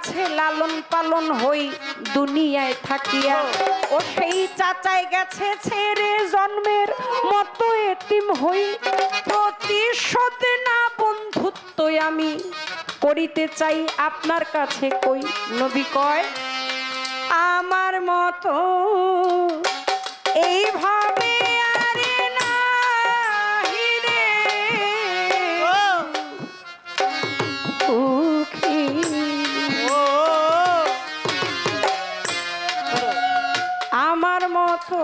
কাছে লালন পালন হই দুনিয়ায় থাকিয়া, ও সেই চাচাই গেছে ছেড়ে জন্মের মতো এতিম হই। প্রতিশোধ না বন্ধুত্ব আমি করিতে চাই আপনার কাছে কই। নবী কয় আমার মতো এইভাবে আরে নাহি রে সুখী। আমার মতো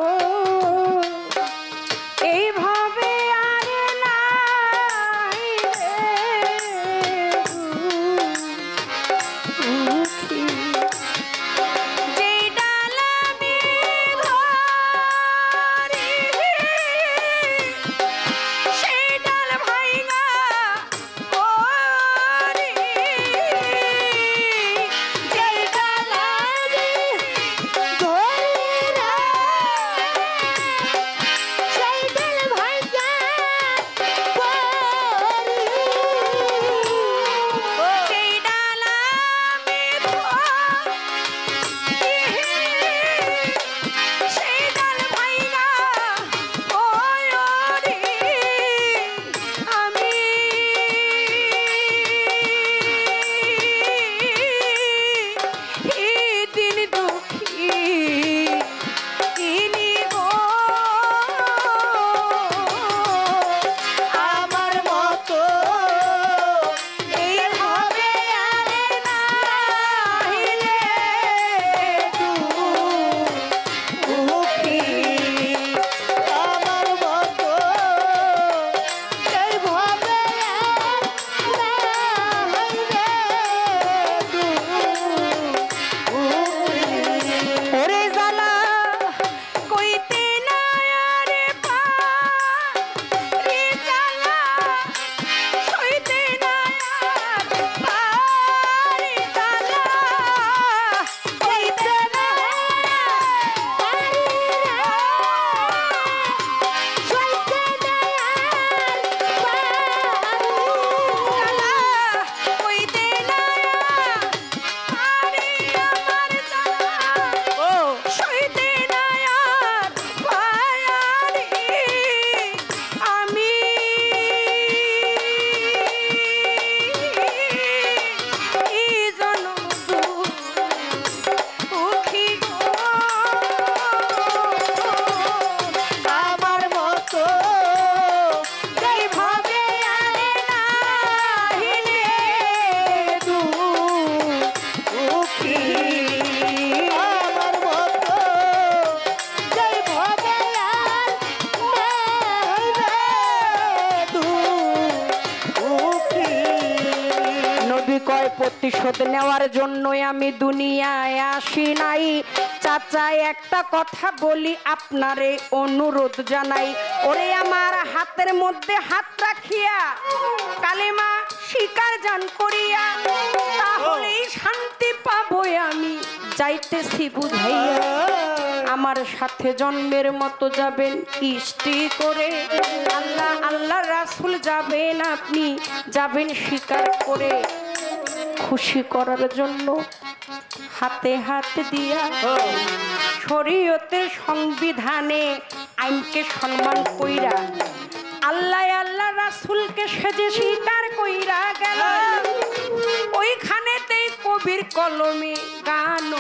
এইভাবে আরে নাহি রে সুখী। প্রতিশোধ নেওয়ার জন্যই আমি দুনিয়ায় আসি নাই। চাচা একটা কথা বলি আপনারে অনুরোধ জানাই, ওরে আমার হাতের মধ্যে হাত রাখিয়া কালেমা স্বীকার জান করিয়া, তাহলেই শান্তি পাবো আমি যাইতেছি বুঝাইয়া। আমার সাথে জন্মের মতো যাবেন ইষ্টি করে, আল্লাহ আল্লাহ রাসূল যাবেন আপনি যাবেন স্বীকার করে। খুশি করার জন্য হাতে হাত দিয়া শরীয়তের সংবিধানে আইনকে সম্মান কইরা আল্লাহ আল্লাহ রাসূলকে সেজে স্বীকার কইরা গেল। ওইখানেতেই কবির কলমে গান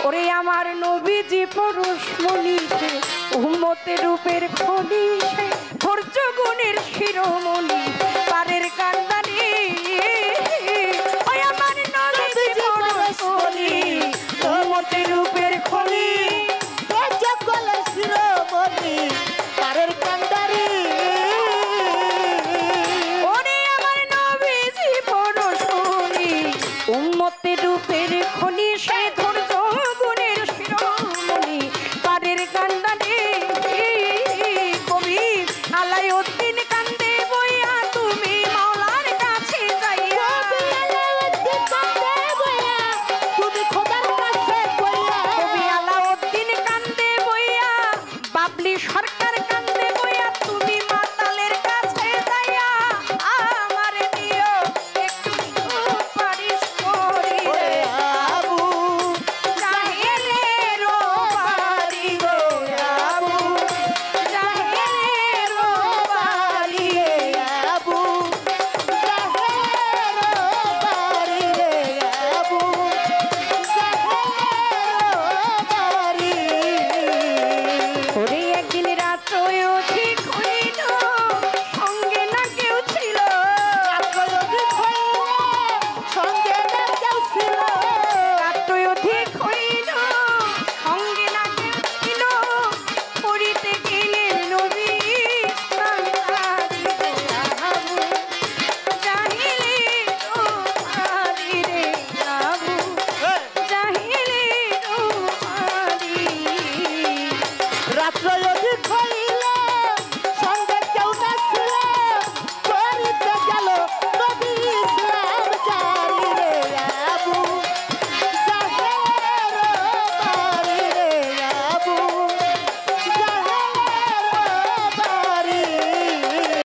ওরে আমার নবীজি পরশমণিতে উম্মতের রূপের খনি, ধৈর্য গুণের শিরোমণি পারের কান্দানি। ওই আমার নবীজি পরশমণি উম্মতের রূপের খনি, ধৈর্য গুণের শিরোমণি পারের কান্দানি। ওরে আমার নবীজি পরশমণি উম্মতের রূপের খনি, সে